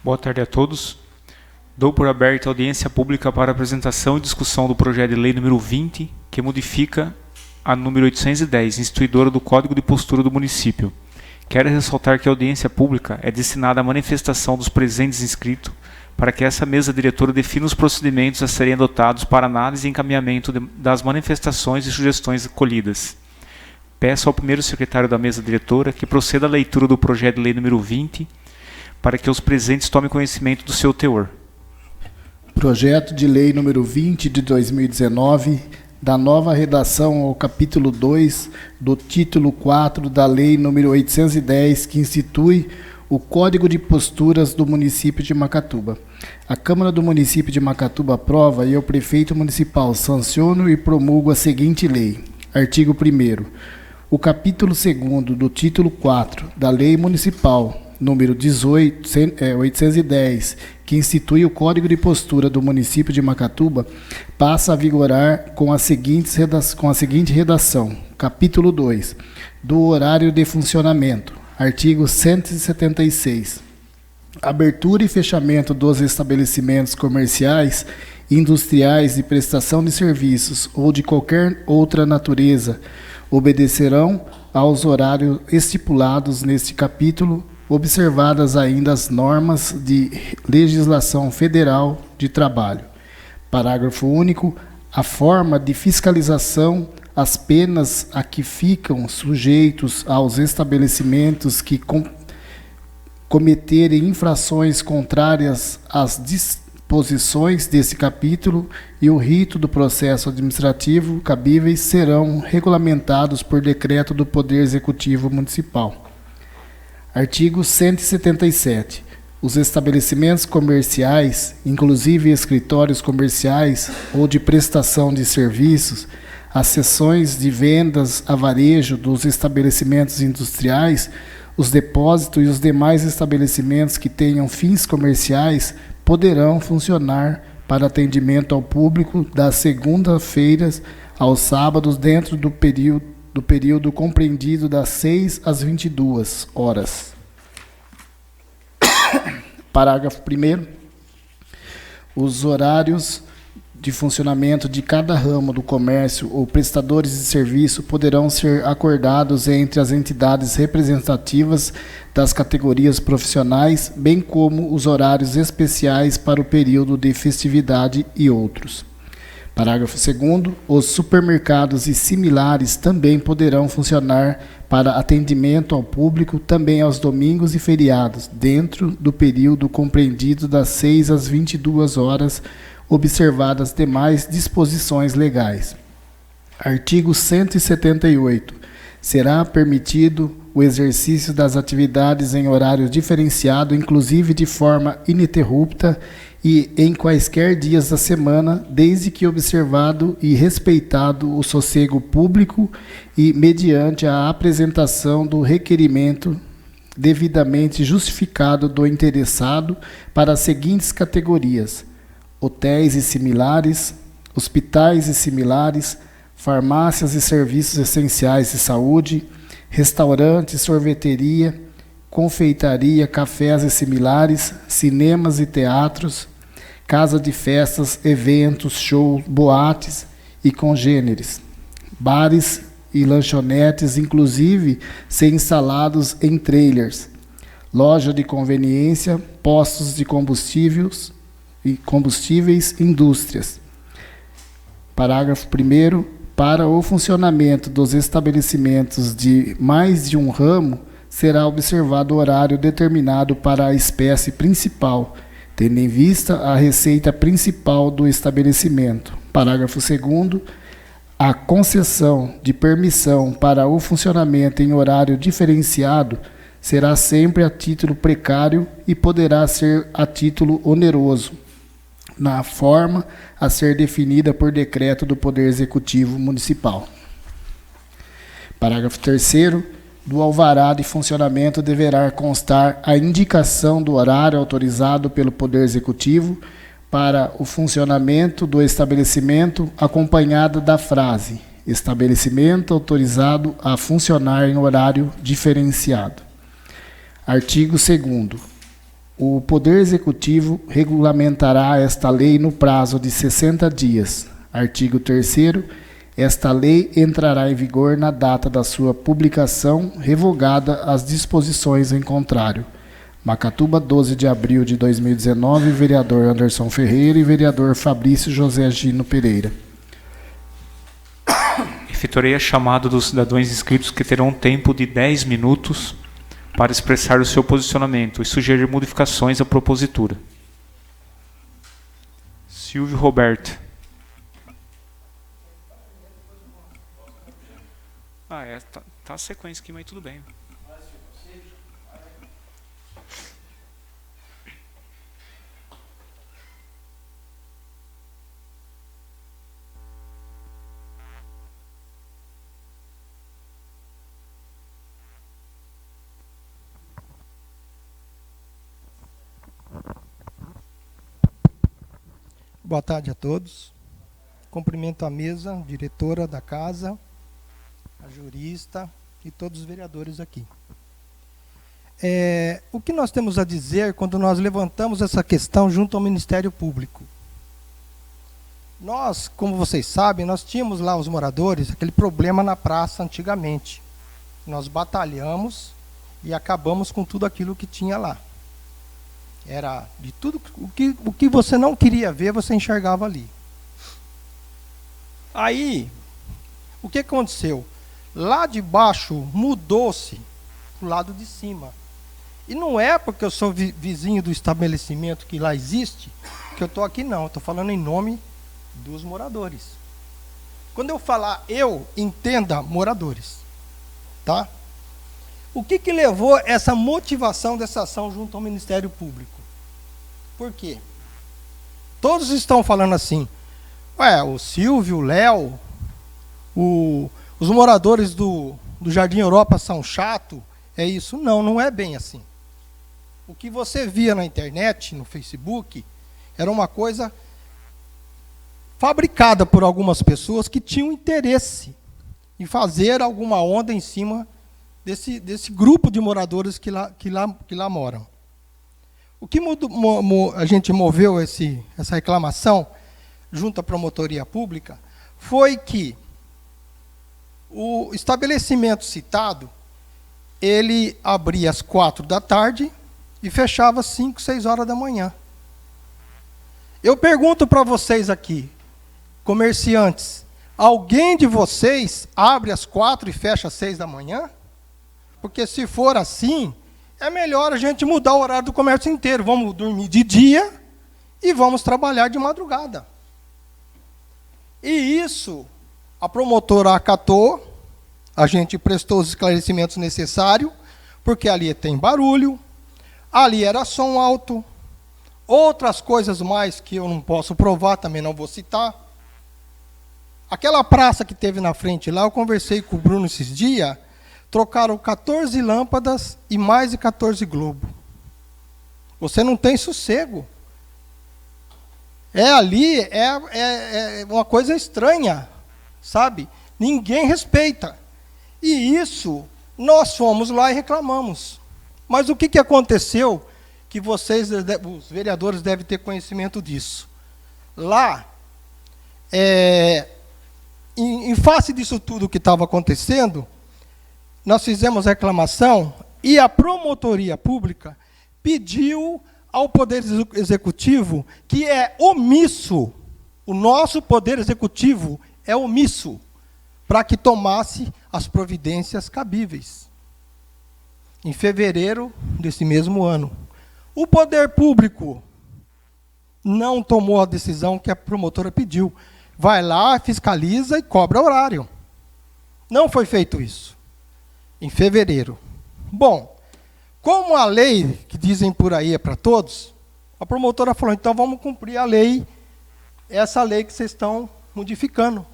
Boa tarde a todos. Dou por aberta a audiência pública para apresentação e discussão do projeto de lei número 20, que modifica a número 810, instituidora do Código de Postura do município. Quero ressaltar que a audiência pública é destinada à manifestação dos presentes inscritos para que essa mesa diretora defina os procedimentos a serem adotados para análise e encaminhamento das manifestações e sugestões colhidas. Peço ao primeiro secretário da mesa diretora que proceda à leitura do projeto de lei número 20, para que os presentes tomem conhecimento do seu teor. Projeto de lei número 20 de 2019, da nova redação ao capítulo 2 do título 4 da lei número 810, que institui o Código de Posturas do município de Macatuba. A Câmara do município de Macatuba aprova e o prefeito municipal sanciono e promulgo a seguinte lei. Artigo 1º. O capítulo 2º do título 4 da lei municipal número 810, que institui o Código de Postura do município de Macatuba, passa a vigorar com a seguinte redação. Capítulo 2. Do horário de funcionamento. Artigo 176. Abertura e fechamento dos estabelecimentos comerciais, industriais de prestação de serviços ou de qualquer outra natureza obedecerão aos horários estipulados neste capítulo, observadas ainda as normas de legislação federal de trabalho. Parágrafo único. A forma de fiscalização, as penas a que ficam sujeitos aos estabelecimentos que cometerem infrações contrárias às disposições desse capítulo e o rito do processo administrativo cabíveis serão regulamentados por decreto do Poder Executivo Municipal. Artigo 177. Os estabelecimentos comerciais, inclusive escritórios comerciais ou de prestação de serviços, as seções de vendas a varejo dos estabelecimentos industriais, os depósitos e os demais estabelecimentos que tenham fins comerciais poderão funcionar para atendimento ao público das segundas-feiras aos sábados dentro do período compreendido das 6 às 22 horas. Parágrafo 1º. Os horários de funcionamento de cada ramo do comércio ou prestadores de serviço poderão ser acordados entre as entidades representativas das categorias profissionais, bem como os horários especiais para o período de festividade e outros. Parágrafo 2º. Os supermercados e similares também poderão funcionar para atendimento ao público também aos domingos e feriados, dentro do período compreendido das 6 às 22 horas, observadas demais disposições legais. Artigo 178. Será permitido o exercício das atividades em horário diferenciado, inclusive de forma ininterrupta e em quaisquer dias da semana, desde que observado e respeitado o sossego público e mediante a apresentação do requerimento devidamente justificado do interessado para as seguintes categorias: hotéis e similares, hospitais e similares, farmácias e serviços essenciais de saúde, restaurantes, sorveteria, confeitaria, cafés e similares, cinemas e teatros, casa de festas, eventos, shows, boates e congêneres, bares e lanchonetes, inclusive se instalados em trailers, loja de conveniência, postos de combustíveis, indústrias. Parágrafo 1º. Para o funcionamento dos estabelecimentos de mais de um ramo, será observado o horário determinado para a espécie principal, tendo em vista a receita principal do estabelecimento. Parágrafo 2º. A concessão de permissão para o funcionamento em horário diferenciado será sempre a título precário e poderá ser a título oneroso, na forma a ser definida por decreto do Poder Executivo Municipal. Parágrafo 3º. Do alvará de funcionamento deverá constar a indicação do horário autorizado pelo Poder Executivo para o funcionamento do estabelecimento, acompanhada da frase: estabelecimento autorizado a funcionar em horário diferenciado. Artigo 2º. O Poder Executivo regulamentará esta lei no prazo de 60 dias. Artigo 3º. Esta lei entrará em vigor na data da sua publicação, revogada as disposições em contrário. Macatuba, 12 de abril de 2019, vereador Anderson Ferreira e vereador Fabrício José Gino Pereira. Efetuarei a chamada dos cidadãos inscritos, que terão um tempo de 10 minutos para expressar o seu posicionamento e sugerir modificações à propositura. Silvio Roberto. Tá a sequência aqui, mas tudo bem. Boa tarde a todos. Cumprimento a mesa, diretora da casa, a jurista e todos os vereadores aqui. O que nós temos a dizer quando nós levantamos essa questão junto ao Ministério Público? Nós, como vocês sabem, nós tínhamos lá os moradores, aquele problema na praça antigamente. Nós batalhamos e acabamos com tudo aquilo que tinha lá. Era de tudo, o que você não queria ver, você enxergava ali. Aí, o que aconteceu? Lá de baixo mudou-se para o lado de cima. E não é porque eu sou vizinho do estabelecimento que lá existe, que eu estou aqui não. Eu estou falando em nome dos moradores. Quando eu falar eu, entenda moradores. Tá? O que levou essa motivação dessa ação junto ao Ministério Público? Por quê? Todos estão falando assim, o Silvio, o Léo, os moradores do Jardim Europa são chatos, é isso? Não, não é bem assim. O que você via na internet, no Facebook, era uma coisa fabricada por algumas pessoas que tinham interesse em fazer alguma onda em cima desse grupo de moradores que lá moram. O que a gente moveu essa reclamação junto à promotoria pública foi que o estabelecimento citado, ele abria às 4 da tarde e fechava às 5, 6 horas da manhã. Eu pergunto para vocês aqui, comerciantes, alguém de vocês abre às 4 e fecha às 6 da manhã? Porque se for assim, é melhor a gente mudar o horário do comércio inteiro. Vamos dormir de dia e vamos trabalhar de madrugada. E isso, a promotora acatou, a gente prestou os esclarecimentos necessários, porque ali tem barulho, ali era som alto, outras coisas mais que eu não posso provar, também não vou citar. Aquela praça que teve na frente lá, eu conversei com o Bruno esses dias, trocaram 14 lâmpadas e mais de 14 globos. Você não tem sossego. Ali é uma coisa estranha, sabe? Ninguém respeita. E isso, nós fomos lá e reclamamos. Mas o que aconteceu que vocês, os vereadores, devem ter conhecimento disso? Lá, em face disso tudo que estava acontecendo, nós fizemos reclamação e a promotoria pública pediu ao Poder Executivo, que é omisso, o nosso Poder Executivo é omisso, para que tomasse as providências cabíveis. Em fevereiro desse mesmo ano. O Poder Público não tomou a decisão que a promotora pediu. Vai lá, fiscaliza e cobra horário. Não foi feito isso. Em fevereiro. Bom, como a lei que dizem por aí é para todos, a promotora falou, então vamos cumprir a lei, essa lei que vocês estão modificando.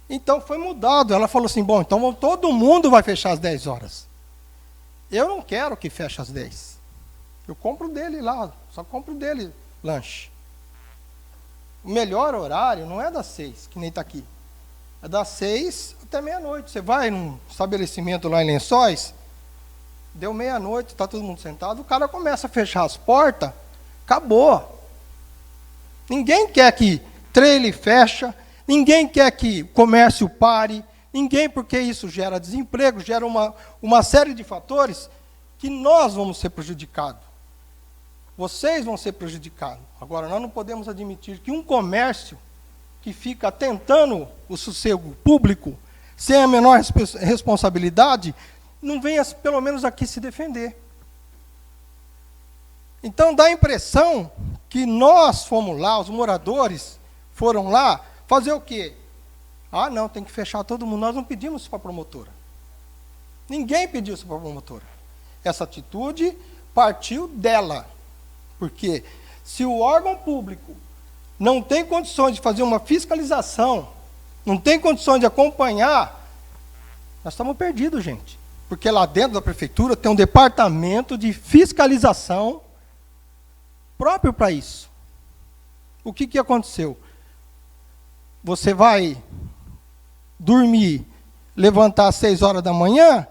Então foi mudado. Ela falou assim, bom, então todo mundo vai fechar às 10 horas. Eu não quero que feche às 10. Eu compro dele lá, só compro dele lanche. O melhor horário não é das 6, que nem está aqui. É das 6 até meia-noite. Você vai num estabelecimento lá em Lençóis, deu meia-noite, está todo mundo sentado, o cara começa a fechar as portas, acabou. Ninguém quer que trailer feche, ninguém quer que o comércio pare, ninguém, porque isso gera desemprego, gera uma série de fatores que nós vamos ser prejudicados. Vocês vão ser prejudicados. Agora, nós não podemos admitir que um comércio que fica tentando o sossego público, sem a menor responsabilidade, não venha, pelo menos, aqui se defender. Então, dá a impressão que nós fomos lá, os moradores foram lá, fazer o quê? Ah, não, tem que fechar todo mundo. Nós não pedimos isso para a promotora. Ninguém pediu isso para a promotora. Essa atitude partiu dela. Porque se o órgão público não tem condições de fazer uma fiscalização, não tem condições de acompanhar, nós estamos perdidos, gente. Porque lá dentro da prefeitura tem um departamento de fiscalização próprio para isso. O que aconteceu? Você vai dormir, levantar às 6 horas da manhã,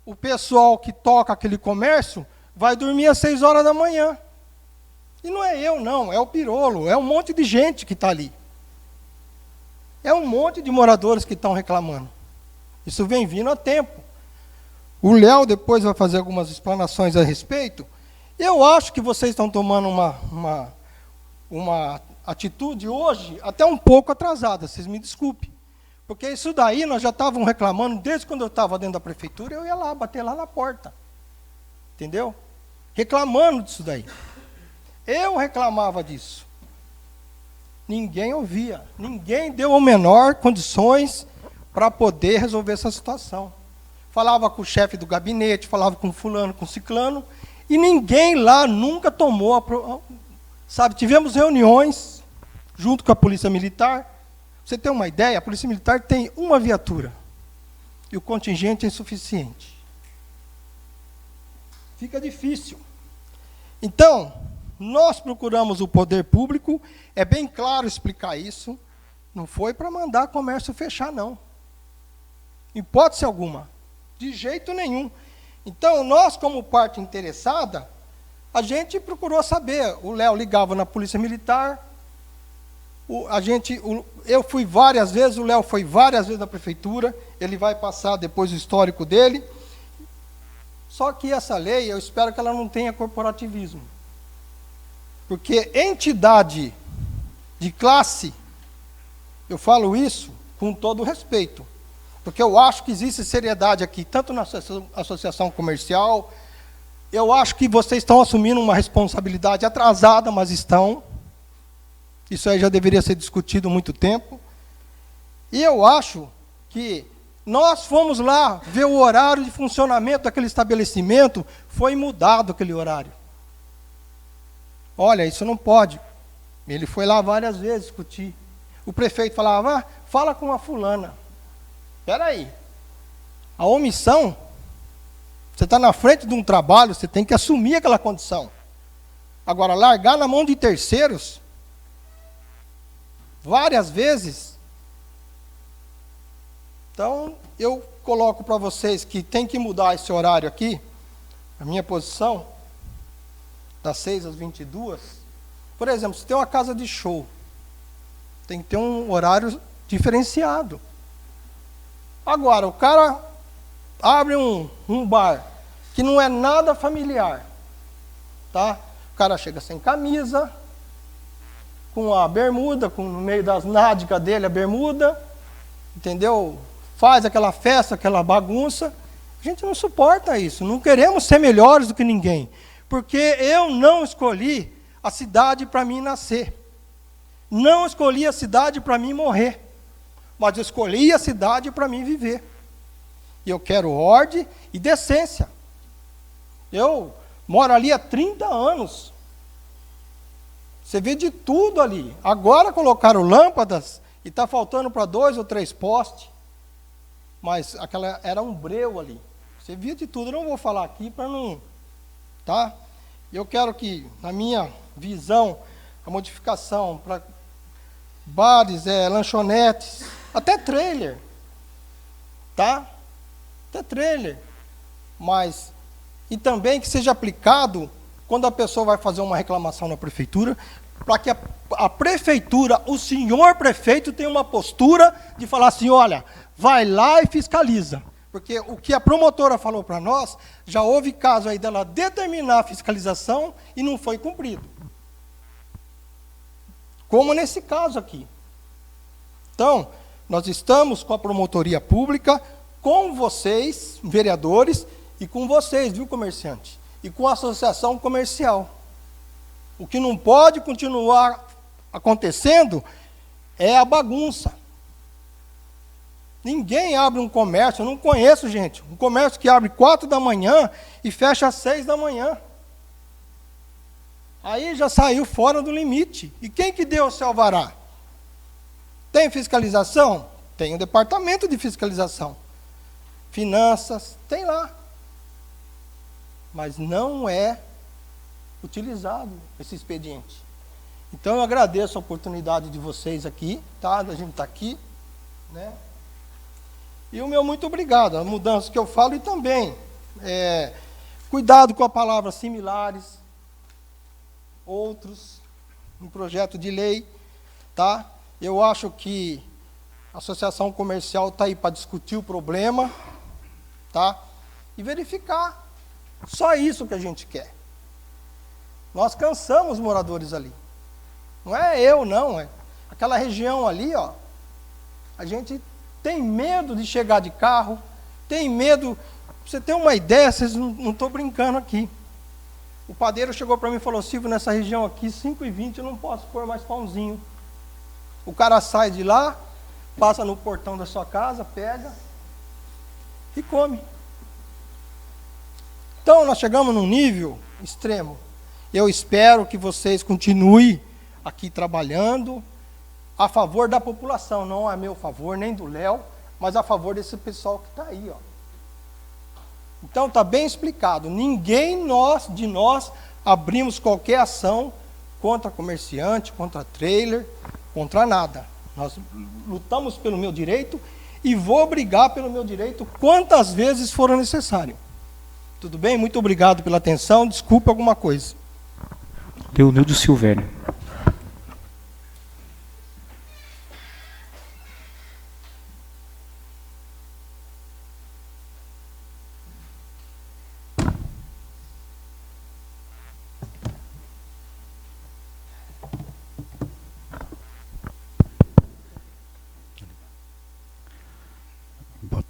o pessoal que toca aquele comércio vai dormir às 6 horas da manhã. E não é eu, não, é o Pirolo, é um monte de gente que está ali. É um monte de moradores que estão reclamando. Isso vem vindo há tempo. O Léo depois vai fazer algumas explanações a respeito. Eu acho que vocês estão tomando uma atitude hoje até um pouco atrasada, vocês me desculpem. Porque isso daí nós já estávamos reclamando, desde quando eu estava dentro da prefeitura, eu ia lá, bater lá na porta. Entendeu? Reclamando disso daí. Eu reclamava disso. Ninguém ouvia. Ninguém deu a menor condições para poder resolver essa situação. Falava com o chefe do gabinete, falava com fulano, com ciclano, e ninguém lá nunca tomou, sabe, tivemos reuniões junto com a Polícia Militar. Você tem uma ideia, a Polícia Militar tem uma viatura, e o contingente é insuficiente. Fica difícil. Então, nós procuramos o poder público, é bem claro explicar isso, não foi para mandar comércio fechar, não. Hipótese alguma, de jeito nenhum. Então, nós, como parte interessada, a gente procurou saber. O Léo ligava na Polícia Militar, eu fui várias vezes, o Léo foi várias vezes na prefeitura, ele vai passar depois o histórico dele. Só que essa lei, eu espero que ela não tenha corporativismo. Porque entidade de classe, eu falo isso com todo o respeito, porque eu acho que existe seriedade aqui, tanto na associação comercial, eu acho que vocês estão assumindo uma responsabilidade atrasada, mas estão. Isso aí já deveria ser discutido há muito tempo. E eu acho que nós fomos lá ver o horário de funcionamento daquele estabelecimento, foi mudado aquele horário. Olha, isso não pode. Ele foi lá várias vezes discutir. O prefeito falava, fala com a fulana. Espera aí. A omissão, você está na frente de um trabalho, você tem que assumir aquela condição. Agora, largar na mão de terceiros, várias vezes. Então, eu coloco para vocês que tem que mudar esse horário aqui, a minha posição, das 6 às 22. Por exemplo, se tem uma casa de show, tem que ter um horário diferenciado. Agora, o cara abre um bar que não é nada familiar, tá? O cara chega sem camisa, com a bermuda, no meio das nádegas dele a bermuda, entendeu? Faz aquela festa, aquela bagunça. A gente não suporta isso, não queremos ser melhores do que ninguém, porque eu não escolhi a cidade para mim nascer, não escolhi a cidade para mim morrer, mas eu escolhi a cidade para mim viver. E eu quero ordem e decência. Eu moro ali há 30 anos. Você vê de tudo ali. Agora colocaram lâmpadas e está faltando para 2 ou 3 postes. Mas aquela era um breu ali. Você via de tudo. Eu não vou falar aqui para não... Tá? Eu quero que, na minha visão, a modificação para bares, lanchonetes, até trailer, tá? Até trailer. Mas e também que seja aplicado quando a pessoa vai fazer uma reclamação na prefeitura, para que a prefeitura, o senhor prefeito, tenha uma postura de falar assim, olha, vai lá e fiscaliza. Porque o que a promotora falou para nós, já houve caso aí dela determinar a fiscalização e não foi cumprido. Como nesse caso aqui. Então, nós estamos com a promotoria pública, com vocês, vereadores, e com vocês, viu, comerciante? E com a associação comercial. O que não pode continuar acontecendo é a bagunça. Ninguém abre um comércio, eu não conheço, gente, um comércio que abre 4 da manhã e fecha às 6 da manhã. Aí já saiu fora do limite. E quem que deu o seu alvará? Tem fiscalização? Tem um departamento de fiscalização. Finanças, tem lá. Mas não é utilizado esse expediente. Então eu agradeço a oportunidade de vocês aqui, tá? Da gente estar aqui, né? E o meu muito obrigado, a mudança que eu falo e também cuidado com a palavra similares, outros, um projeto de lei, tá? Eu acho que a associação comercial está aí para discutir o problema, tá? E verificar. Só isso que a gente quer. Nós cansamos os moradores ali. Não é eu, não. É aquela região ali, ó. A gente tem medo de chegar de carro, tem medo. Pra você ter uma ideia, vocês não estão brincando aqui. O padeiro chegou para mim e falou, Silvio, nessa região aqui, 5h20 eu não posso pôr mais pãozinho. O cara sai de lá, passa no portão da sua casa, pega e come. Então, nós chegamos num nível extremo. Eu espero que vocês continuem aqui trabalhando a favor da população, não a meu favor, nem do Léo, mas a favor desse pessoal que está aí, ó. Então, está bem explicado. Ninguém de nós abrimos qualquer ação contra comerciante, contra trailer, contra nada. Nós lutamos pelo meu direito e vou brigar pelo meu direito quantas vezes for necessário. Tudo bem? Muito obrigado pela atenção. Desculpe alguma coisa. Leonildo Silvério.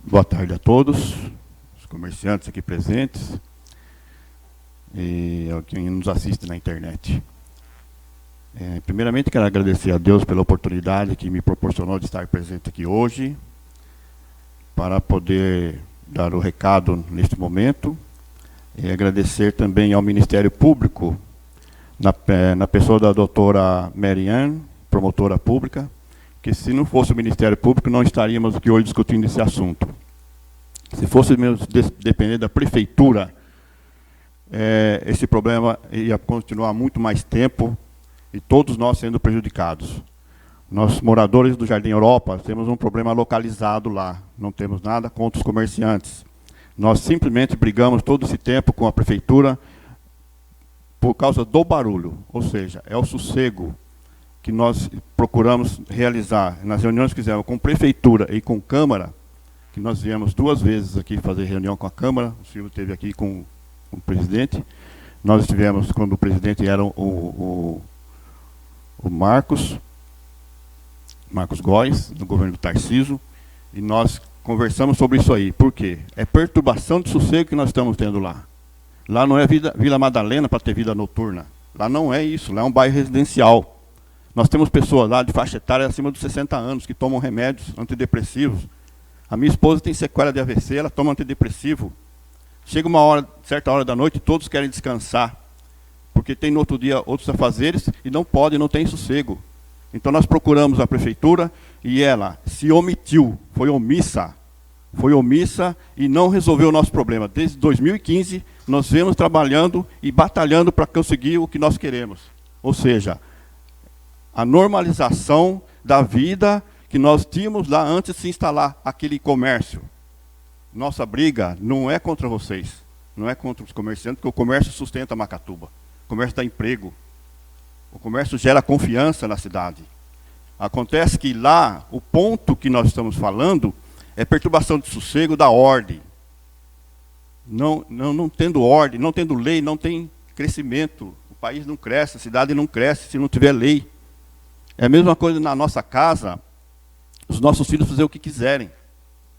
Boa tarde a todos, os comerciantes aqui presentes e quem nos assiste na internet. Primeiramente, quero agradecer a Deus pela oportunidade que me proporcionou de estar presente aqui hoje, para poder dar o recado neste momento, e agradecer também ao Ministério Público, na pessoa da doutora Marianne, promotora pública, que se não fosse o Ministério Público, não estaríamos aqui hoje discutindo esse assunto. Se fosse mesmo depender da prefeitura, esse problema ia continuar muito mais tempo e todos nós sendo prejudicados. Nós, moradores do Jardim Europa, temos um problema localizado lá, não temos nada contra os comerciantes. Nós simplesmente brigamos todo esse tempo com a prefeitura por causa do barulho, ou seja, é o sossego que nós procuramos realizar nas reuniões que fizemos com prefeitura e com Câmara, que nós viemos 2 vezes aqui fazer reunião com a Câmara, o Silvio esteve aqui com o presidente, nós estivemos quando o presidente era o Marcos Góes, do governo do Tarcísio, e nós conversamos sobre isso aí. Por quê? É perturbação de sossego que nós estamos tendo lá. Lá não é Vila Madalena para ter vida noturna. Lá não é isso, lá é um bairro residencial. Nós temos pessoas lá de faixa etária acima dos 60 anos que tomam remédios antidepressivos. A minha esposa tem sequela de AVC, ela toma antidepressivo. Chega certa hora da noite, todos querem descansar, porque tem no outro dia outros afazeres e não pode, não tem sossego. Então nós procuramos a prefeitura e ela se omitiu, foi omissa e não resolveu o nosso problema. Desde 2015, nós viemos trabalhando e batalhando para conseguir o que nós queremos. Ou seja, a normalização da vida que nós tínhamos lá antes de se instalar aquele comércio. Nossa briga não é contra vocês. não é contra os comerciantes, porque o comércio sustenta Macatuba. O comércio dá emprego. O comércio gera confiança na cidade. Acontece que lá, o ponto que nós estamos falando é perturbação de sossego da ordem. Não tendo ordem, não tendo lei, não tem crescimento. O país não cresce, a cidade não cresce se não tiver lei. É a mesma coisa na nossa casa, os nossos filhos fazer o que quiserem.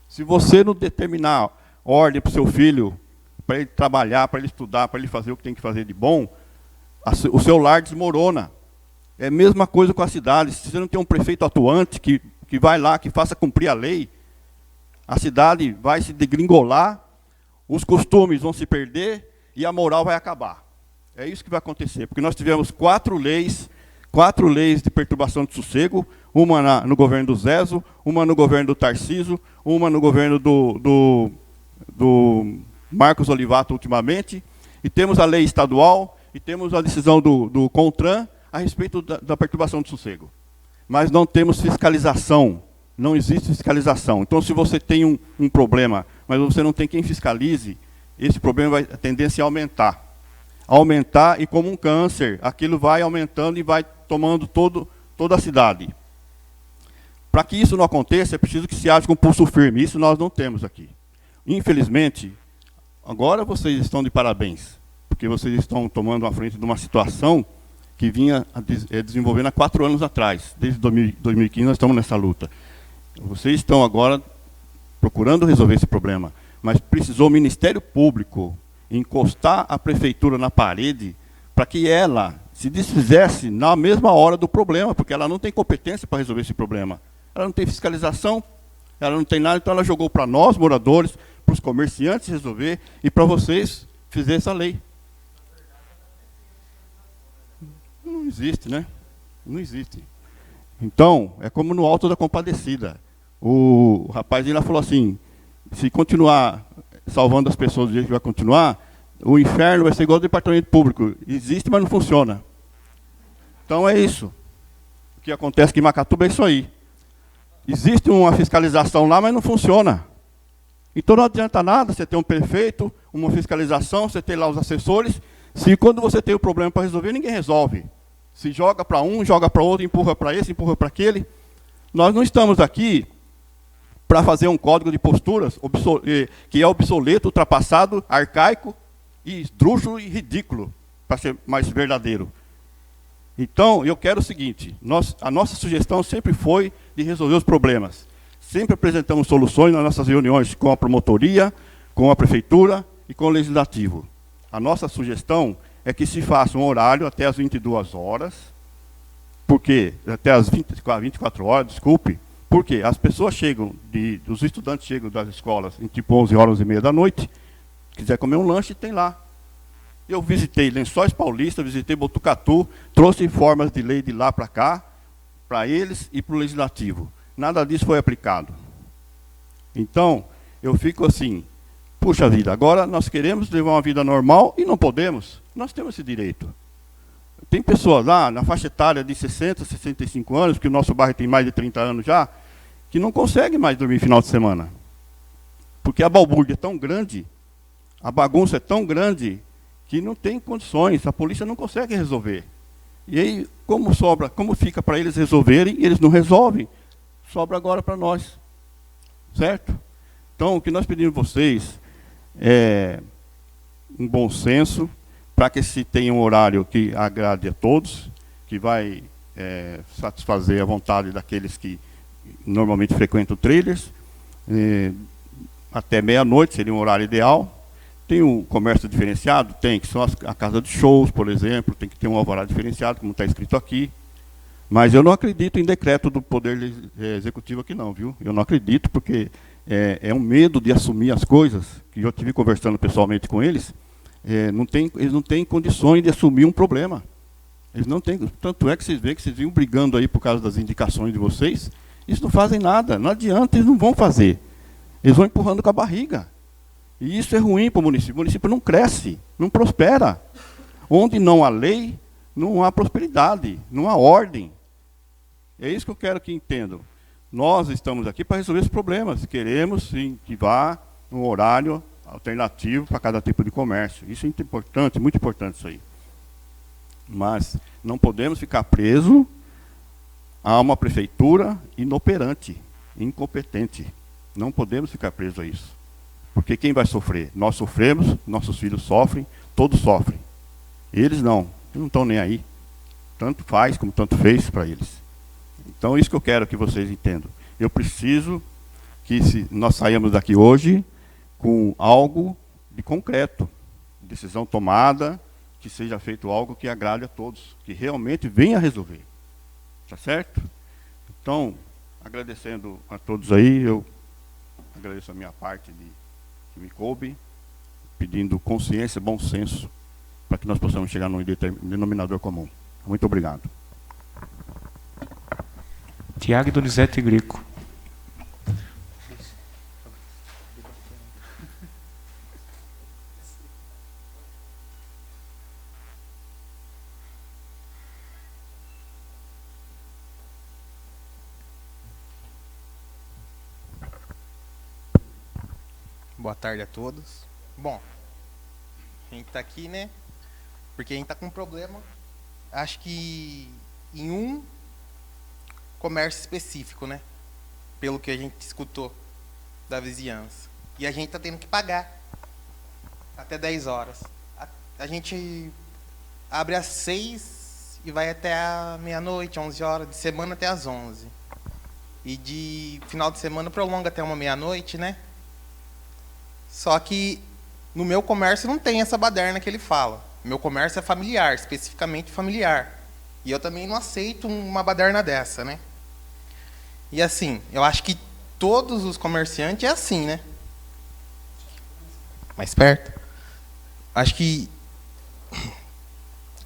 Se você não determinar ordem para o seu filho, para ele trabalhar, para ele estudar, para ele fazer o que tem que fazer de bom, o seu lar desmorona. É a mesma coisa com a cidade. Se você não tem um prefeito atuante que vai lá, que faça cumprir a lei, a cidade vai se degringolar, os costumes vão se perder e a moral vai acabar. É isso que vai acontecer, porque nós tivemos 4 leis de perturbação de sossego, uma no governo do Zezo, uma no governo do Tarcísio, uma no governo do Marcos Olivato ultimamente, e temos a lei estadual, e temos a decisão do CONTRAN a respeito da perturbação de sossego. Mas não temos fiscalização, não existe fiscalização. Então, se você tem um problema, mas você não tem quem fiscalize, esse problema vai a tendência a aumentar. Aumentar, e como um câncer, aquilo vai aumentando e vai tomando toda a cidade. Para que isso não aconteça, é preciso que se haja com pulso firme. Isso nós não temos aqui. Infelizmente, agora vocês estão de parabéns, porque vocês estão tomando a frente de uma situação que vinha desenvolvendo há 4 anos atrás. Desde 2015 nós estamos nessa luta. Vocês estão agora procurando resolver esse problema, mas precisou o Ministério Público encostar a prefeitura na parede para que ela se desfizesse na mesma hora do problema, porque ela não tem competência para resolver esse problema. Ela não tem fiscalização, ela não tem nada, então ela jogou para nós, moradores, para os comerciantes resolver e para vocês fazer essa lei. Não existe, né? Não existe. Então, é como no Alto da Compadecida. O rapaz ainda falou assim, se continuar salvando as pessoas do jeito que vai continuar, o inferno vai ser igual ao departamento público. Existe, mas não funciona. Então é isso. O que acontece aqui em Macatuba é isso aí. Existe uma fiscalização lá, mas não funciona. Então não adianta nada você ter um prefeito, uma fiscalização, você ter lá os assessores, se quando você tem o problema para resolver, ninguém resolve. Se joga para um, joga para outro, empurra para esse, empurra para aquele. Nós não estamos aqui para fazer um código de posturas que é obsoleto, ultrapassado, arcaico, e esdrúxulo e ridículo, para ser mais verdadeiro. Então, eu quero o seguinte, a nossa sugestão sempre foi de resolver os problemas. Sempre apresentamos soluções nas nossas reuniões com a promotoria, com a prefeitura e com o legislativo. A nossa sugestão é que se faça um horário até as 22 horas, porque até as 24 horas, desculpe, porque as pessoas chegam, os estudantes chegam das escolas em tipo 11 horas e meia da noite, quiser comer um lanche, tem lá. Eu visitei Lençóis Paulista, visitei Botucatu, trouxe formas de lei de lá para cá, para eles e para o legislativo. Nada disso foi aplicado. Então, eu fico assim, puxa vida, agora nós queremos levar uma vida normal e não podemos. Nós temos esse direito. Tem pessoas lá, na faixa etária de 60, 65 anos, que o nosso bairro tem mais de 30 anos já, que não conseguem mais dormir final de semana. Porque a balbúrdia é tão grande, a bagunça é tão grande, que não tem condições, a polícia não consegue resolver. E aí, como fica para eles resolverem, eles não resolvem, sobra agora para nós. Certo? Então, o que nós pedimos a vocês é um bom senso, para que se tenha um horário que agrade a todos, que vai satisfazer a vontade daqueles que normalmente frequentam trailers. Até meia-noite seria um horário ideal. Tem o comércio diferenciado? Tem, que são a casa de shows, por exemplo, tem que ter um alvará diferenciado, como está escrito aqui. Mas eu não acredito em decreto do Poder Executivo aqui não, viu? Eu não acredito, porque é um medo de assumir as coisas, que eu estive conversando pessoalmente com eles, eles não têm condições de assumir um problema. Eles não têm, tanto é que vocês veem que vocês vinham brigando aí por causa das indicações de vocês, eles não fazem nada, não adianta, eles não vão fazer. Eles vão empurrando com a barriga. E isso é ruim para o município não cresce, não prospera. Onde não há lei, não há prosperidade, não há ordem. É isso que eu quero que entendam. Nós estamos aqui para resolver esses problemas. Queremos sim, que vá no horário alternativo para cada tipo de comércio. Isso é importante, muito importante isso aí. Mas não podemos ficar presos a uma prefeitura inoperante, incompetente. Não podemos ficar presos a isso. Porque quem vai sofrer? Nós sofremos, nossos filhos sofrem, todos sofrem. Eles não estão nem aí. Tanto faz como tanto fez para eles. Então, isso que eu quero que vocês entendam. Eu preciso que nós saímos daqui hoje com algo de concreto, decisão tomada, que seja feito algo que agrade a todos, que realmente venha resolver. Tá certo? Então, agradecendo a todos aí, eu agradeço a minha parte que me coube, pedindo consciência, bom senso, para que nós possamos chegar num denominador comum. Muito obrigado. Tiago Donizete Greco. Boa tarde a todos. Bom, a gente está aqui, né? Porque a gente está com um problema, acho que em um comércio específico, né? Pelo que a gente escutou da vizinhança. E a gente está tendo que pagar até 10 horas. A gente abre às 6 e vai até a meia-noite, 11 horas, de semana até às 11. E de final de semana prolonga até uma meia-noite, né? Só que no meu comércio não tem essa baderna que ele fala. Meu comércio é familiar, especificamente familiar. E eu também não aceito uma baderna dessa, né? E assim, eu acho que todos os comerciantes é assim, né? Mais perto. Acho que...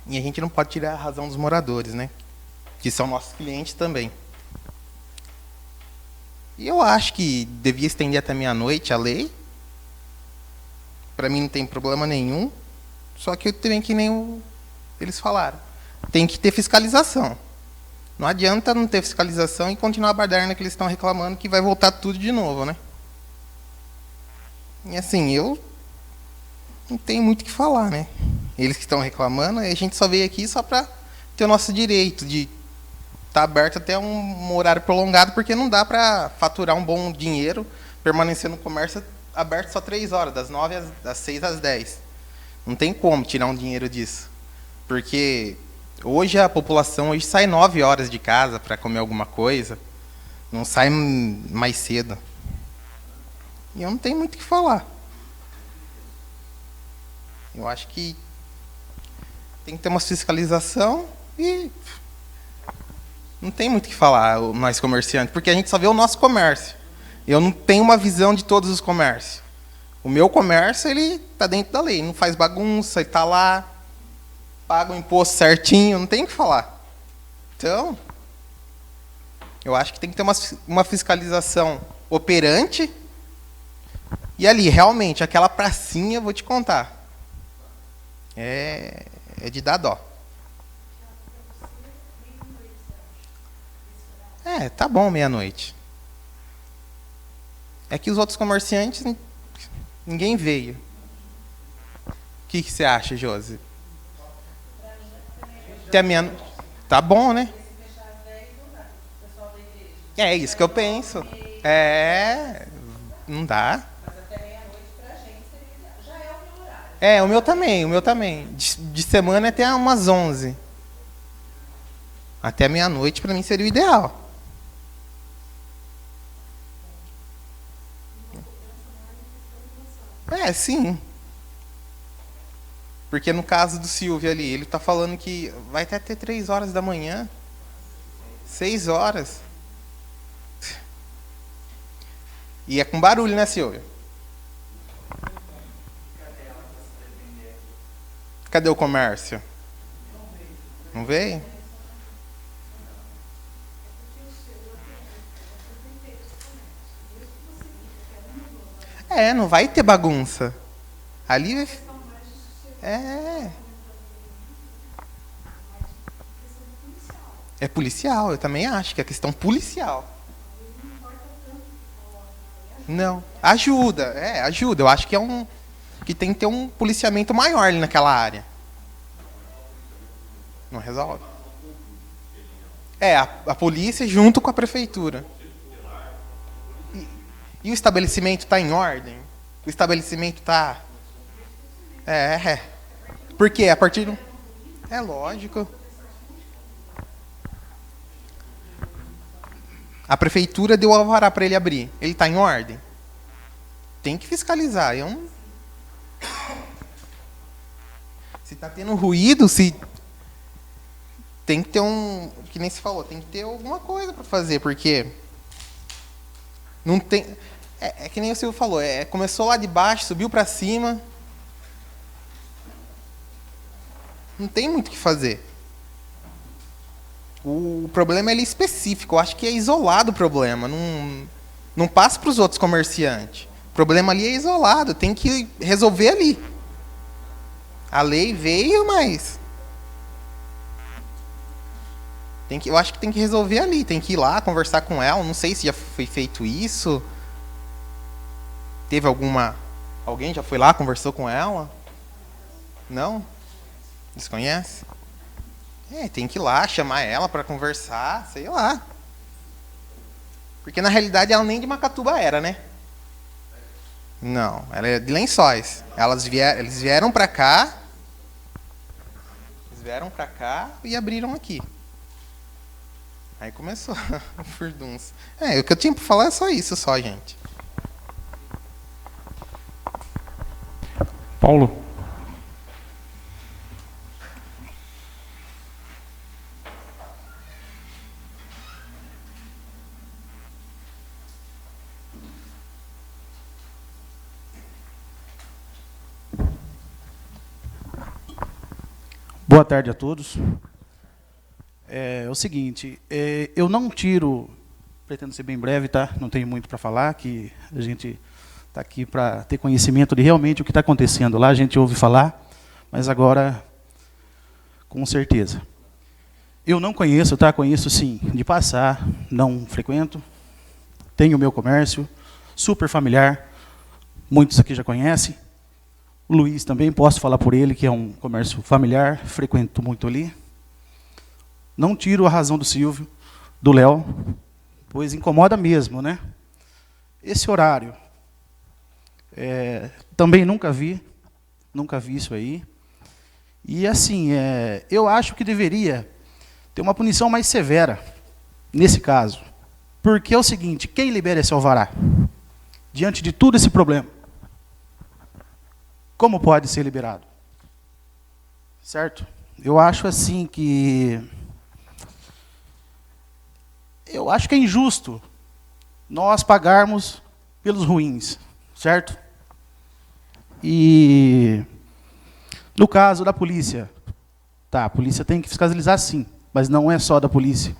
E a gente não pode tirar a razão dos moradores, né? Que são nossos clientes também. E eu acho que devia estender até meia-noite a lei. Para mim não tem problema nenhum, só que também que nem eles falaram. Tem que ter fiscalização. Não adianta não ter fiscalização e continuar a baderna que eles estão reclamando que vai voltar tudo de novo, né? E assim, eu não tenho muito o que falar, né? Eles que estão reclamando, a gente só veio aqui só para ter o nosso direito de estar aberto até um horário prolongado, porque não dá para faturar um bom dinheiro, permanecer no comércio aberto só 3 horas, das 6 às 10. Não tem como tirar um dinheiro disso. Porque hoje a população hoje sai 9 horas de casa para comer alguma coisa. Não sai mais cedo. E eu não tenho muito o que falar. Eu acho que tem que ter uma fiscalização e não tem muito o que falar, nós comerciantes, porque a gente só vê o nosso comércio. Eu não tenho uma visão de todos os comércios. O meu comércio, ele está dentro da lei, não faz bagunça, ele está lá, paga o imposto certinho, não tem o que falar. Então, eu acho que tem que ter uma fiscalização operante. E ali, realmente, aquela pracinha, vou te contar, é de dar dó. Tá bom, meia-noite. É que os outros comerciantes, ninguém veio. O que você acha, Josi? Até meia... Tá bom, né? É isso que eu penso. Não dá. O meu também. De semana até umas 11. Até meia-noite, para mim, seria o ideal. Sim. Porque no caso do Silvio ali, ele está falando que vai até 3 horas da manhã. 6 horas. E é com barulho, né, Silvio? Cadê o comércio? Não veio? Não vai ter bagunça. Ali vai... É policial, eu também acho que é questão policial. Não. Ajuda, ajuda. Eu acho que que tem que ter um policiamento maior ali naquela área. Não resolve. A polícia junto com a prefeitura. E o estabelecimento está em ordem? O estabelecimento está... Porque a partir do... É lógico. A prefeitura deu alvará para ele abrir. Ele está em ordem? Tem que fiscalizar. Se está tendo ruído, tem que ter que nem se falou, tem que ter alguma coisa para fazer, porque não tem... É que nem o Silvio falou, começou lá de baixo, subiu para cima. Não tem muito o que fazer. O problema é específico. Eu acho que é isolado o problema. Não passa para os outros comerciantes. O problema ali é isolado. Tem que resolver ali. A lei veio, mas... eu acho que tem que resolver ali. Tem que ir lá, conversar com ela. Não sei se já foi feito isso. Teve alguém já foi lá, conversou com ela? Não? Desconhece? Tem que ir lá, chamar ela para conversar, sei lá. Porque na realidade ela nem de Macatuba era, né? Não, ela é de Lençóis. Eles vieram para cá. E abriram aqui. Aí começou o furdunço. O que eu tinha para falar é só isso, gente. Paulo. Boa tarde a todos. É o seguinte, eu não tiro, pretendo ser bem breve, tá? Não tenho muito para falar, que a gente está aqui para ter conhecimento de realmente o que está acontecendo lá. A gente ouve falar, mas agora, com certeza. Eu não conheço, tá? Conheço sim, de passar, não frequento. Tenho o meu comércio, super familiar, muitos aqui já conhecem. O Luiz também, posso falar por ele, que é um comércio familiar, frequento muito ali. Não tiro a razão do Silvio, do Léo, pois incomoda mesmo, né? Esse horário, também nunca vi isso aí. E assim, eu acho que deveria ter uma punição mais severa, nesse caso. Porque é o seguinte, quem libera esse alvará? Diante de todo esse problema. Como pode ser liberado? Certo? Eu acho assim que... Eu acho que é injusto nós pagarmos pelos ruins, certo? E no caso da polícia, tá, a polícia tem que fiscalizar sim, mas não é só da polícia.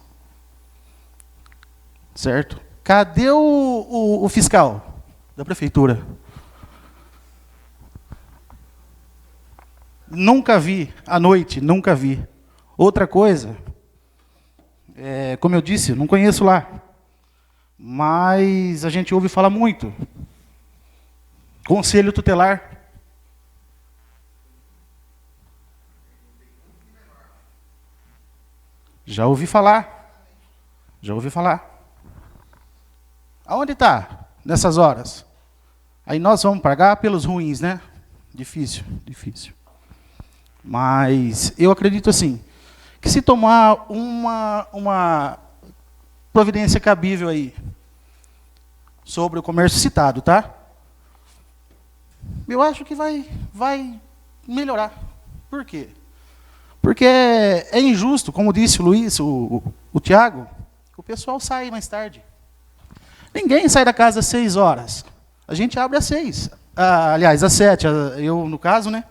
Certo? Cadê o fiscal da prefeitura? Nunca vi, à noite, nunca vi. Outra coisa, como eu disse, não conheço lá, mas a gente ouve falar muito. Conselho tutelar. Já ouvi falar. Aonde está nessas horas? Aí nós vamos pagar pelos ruins, né? Difícil. Mas eu acredito assim, que se tomar uma providência cabível aí sobre o comércio citado, tá? Eu acho que vai melhorar. Por quê? Porque é injusto, como disse o Luiz, o Tiago, o pessoal sai mais tarde. Ninguém sai da casa às 6 horas. A gente abre às 6. Aliás, às 7. Eu, no caso, né?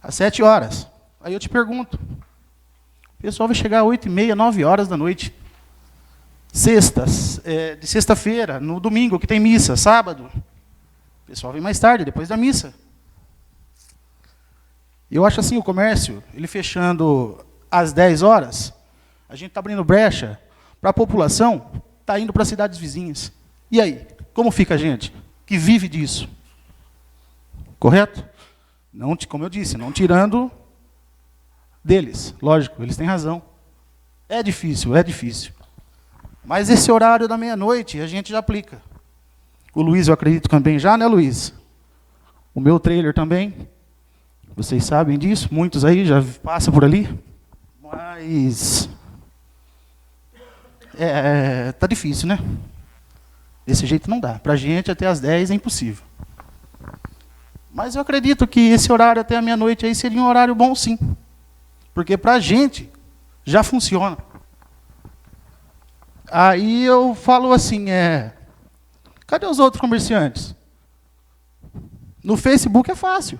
Às 7 horas. Aí eu te pergunto, o pessoal vai chegar às 8h30, 9 horas da noite. Sextas, de sexta-feira, no domingo, que tem missa, sábado. O pessoal vem mais tarde, depois da missa. Eu acho assim, o comércio, ele fechando às 10 horas, a gente está abrindo brecha para a população, está indo para as cidades vizinhas. E aí, Como fica a gente que vive disso? Correto? Não, como eu disse, não tirando deles. Lógico, eles têm razão. É difícil, é difícil. Mas esse horário da meia-noite a gente já aplica. O Luiz, eu acredito também já, né, Luiz? O meu trailer também. Vocês sabem disso, muitos aí já passam por ali. Mas tá difícil, né? Desse jeito não dá. Para a gente, até às 10 é impossível. Mas eu acredito que esse horário até a meia-noite aí seria um horário bom, sim. Porque para a gente já funciona. Aí eu falo assim, cadê os outros comerciantes? No Facebook é fácil.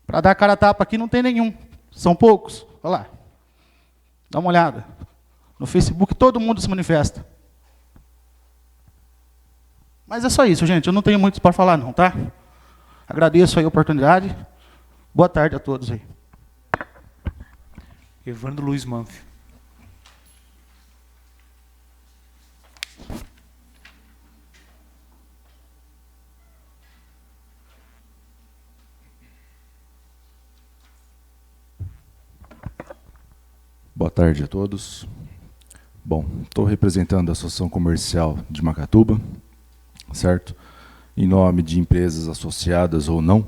Para dar cara a tapa aqui não tem nenhum. São poucos. Olha lá. Dá uma olhada. No Facebook todo mundo se manifesta. Mas é só isso, gente. Eu não tenho muito para falar não, tá? Agradeço aí a oportunidade. Boa tarde a todos aí. Evandro Luiz Manfio. Boa tarde a todos. Bom, estou representando a Associação Comercial de Macatuba, certo? Em nome de empresas associadas ou não,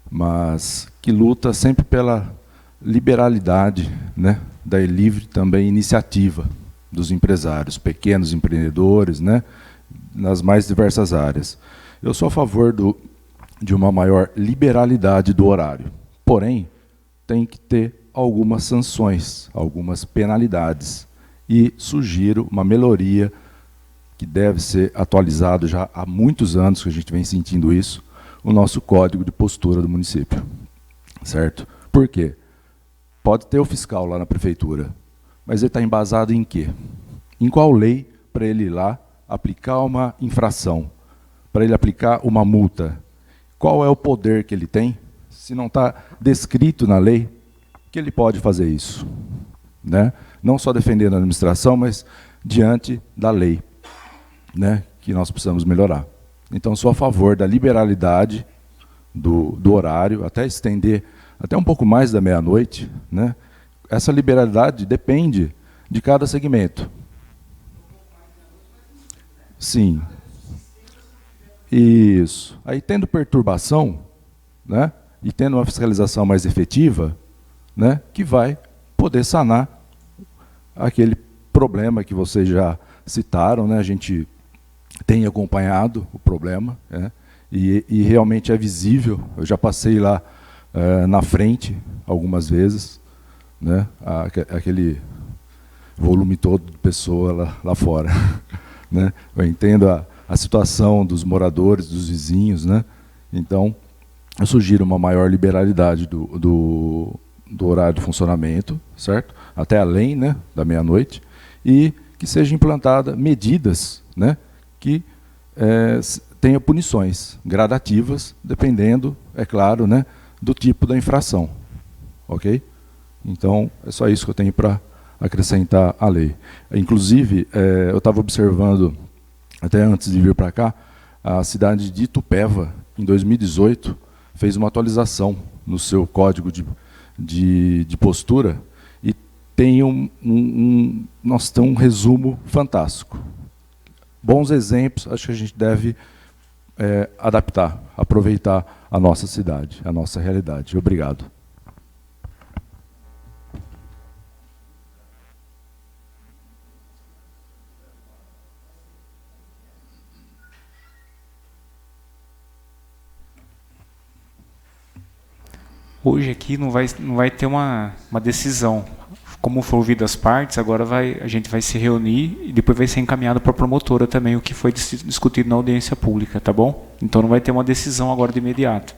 mas que luta sempre pela liberalidade, né, da livre também iniciativa dos empresários, pequenos empreendedores, né, nas mais diversas áreas. Eu sou a favor de uma maior liberalidade do horário, porém, tem que ter algumas sanções, algumas penalidades, e sugiro uma melhoria que deve ser atualizado já há muitos anos que a gente vem sentindo isso, o nosso código de postura do município, certo? Por quê? Pode ter o fiscal lá na prefeitura, mas ele está embasado em quê? Em qual lei para ele ir lá aplicar uma infração, para ele aplicar uma multa? Qual é o poder que ele tem? Se não está descrito na lei, que ele pode fazer isso, né? Não só defendendo a administração, mas diante da lei, né? Que nós precisamos melhorar. Então, sou a favor da liberalidade do horário, até estender até um pouco mais da meia-noite, né? Essa liberalidade depende de cada segmento. Sim. Isso. Aí, tendo perturbação, né? E tendo uma fiscalização mais efetiva, né, que vai poder sanar aquele problema que vocês já citaram, né? A gente tem acompanhado o problema, né? E realmente é visível. Eu já passei lá na frente algumas vezes, né? Aquele volume todo de pessoa lá fora, né? Eu entendo a situação dos moradores, dos vizinhos, né? Então, eu sugiro uma maior liberalidade do horário de funcionamento, certo? Até além, né, da meia-noite, e que sejam implantadas medidas, né, que tenha punições gradativas, dependendo, é claro, né, do tipo da infração. Ok? Então, é só isso que eu tenho para acrescentar à lei. Inclusive, eu estava observando, até antes de vir para cá, a cidade de Itupeva, em 2018, fez uma atualização no seu código de postura, e tem nós temos um resumo fantástico. Bons exemplos, acho que a gente deve adaptar, aproveitar a nossa cidade, a nossa realidade. Obrigado. Hoje aqui não vai ter uma decisão. Como for ouvido as partes, agora a gente vai se reunir e depois vai ser encaminhado para a promotora também o que foi discutido na audiência pública, tá bom? Então não vai ter uma decisão agora de imediato.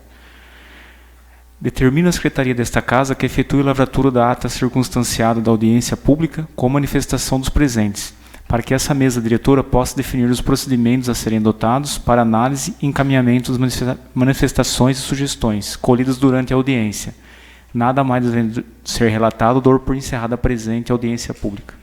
Determina a Secretaria desta Casa que efetue a lavratura da ata circunstanciada da audiência pública com manifestação dos presentes, para que essa mesa diretora possa definir os procedimentos a serem adotados para análise e encaminhamento das manifestações e sugestões colhidas durante a audiência. Nada mais devendo ser relatado, dou por encerrada a presente audiência pública.